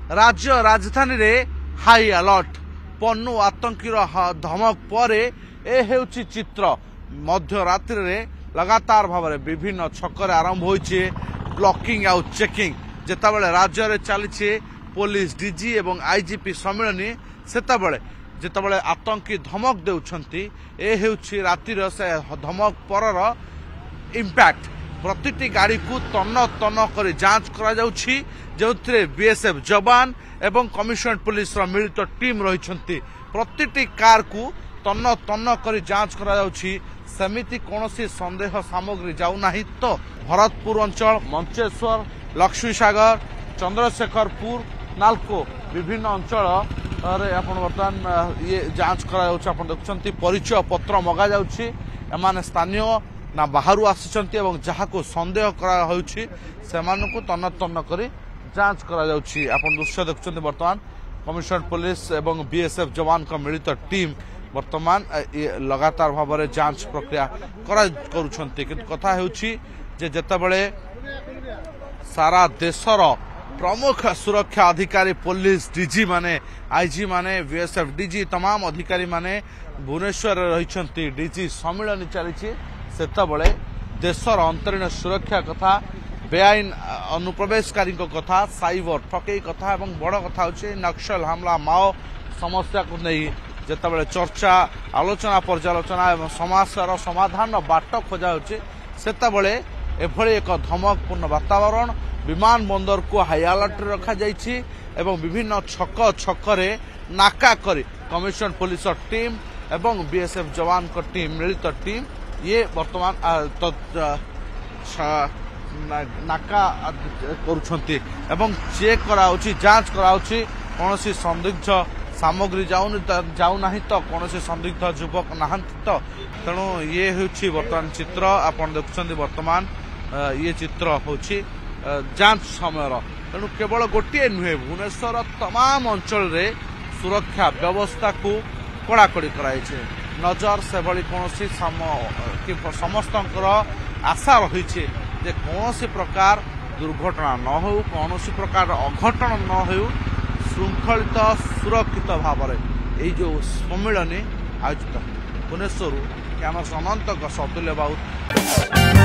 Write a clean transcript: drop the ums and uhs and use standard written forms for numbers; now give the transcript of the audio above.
राज्य राजधानी रे हाई अलर्ट पन्नू आतंकीर धमक पर यह चित्र मध्य रात्रि रे लगातार भाव में विभिन्न छक आरंभ होइछे ब्लॉकिंग आउ चेकिंग जेतेबेले राज्य रे चली पुलिस डीजी एवं आईजीपी सम्मेलनी सेतेबेले जेतेबेले आतंकी धमक देउछंती ए हेउछि रातिर से धमक परर इंपैक्ट प्रतिटी गाड़ी को तन्न तन्न कर जांच करा जाउछि जोथिरे बीएसएफ जवान एवं कमिशनरेट पुलिस रो मिलित टीम रहिछंती प्रतिटी कार को तन्न तन्न कर जांच करा जाउछि सेमिति कोनोसी संदेह सामग्री जाउ नाही तो भरतपुर अंचल मंचेश्वर लक्ष्मी सागर चंद्रशेखरपुर नालको विभिन्न अंचल बर्तमान ये जांच कर देखुं परिचय पत्र मगा जाने स्थानीय ना बाहर आसी जहाँ को संदेह कर तन्न तन्न कर जांच कर दृश्य देखुं बर्तमान कमिशनरेट पुलिस एवं बीएसएफ जवान का मिलित टीम बर्तमान लगातार भाव में जांच प्रक्रिया कथा होते सारा देशर प्रमुख सुरक्षा अधिकारी पुलिस डीजी माने आईजी माने बीएसएफ डीजी तमाम अधिकारी माने भुवनेश्वर रही डीजी सम्मेलन चली सेतबले देशर अंतरीण सुरक्षा कथा बेआईन अनुप्रवेशकारी कथा साइबर ठकई कथा एवं बड़ कथा होची नक्सल हमला माओ समस्या को नहीं जेतेबेले चर्चा आलोचना पर्यालोचना एवं समस्यार समाधान बाट खोजा होची सेतबले एभली एक धमकपूर्ण वातावरण विमान बंदर को हाई अलर्ट रखा जाइछि एवं विभिन्न छक छकरे नाका करी कमिशन पुलिस टीम एवं बीएसएफ जवान को टीम मिलित टीम ये वर्तमान नाका करुछंती एवं चेक कराउछि जांच कराउछि कोनोसी संदिग्ध सामग्री जाऊ नाही तो कोनोसी संदिग्ध युवक नाहंती तो तेणु ये होछि वर्तमान चित्र आपण देखुछंती वर्तमान ये चित्र होछि जांच समय तेणु केवल गोटे नुहे भुवनेश्वर तमाम अंचल रे सुरक्षा व्यवस्था को कड़ाकड़ी कराई नजर से भली कौनसी समस्त आशा रही जे कौनसी प्रकार दुर्घटना न हो कौनसी प्रकार अघटन न हो श्रृंखलित सुरक्षित भाव में जो सम्मेलन आयोजित भुवनेश्वर कैमरा अनंत अतुल्य बाबू।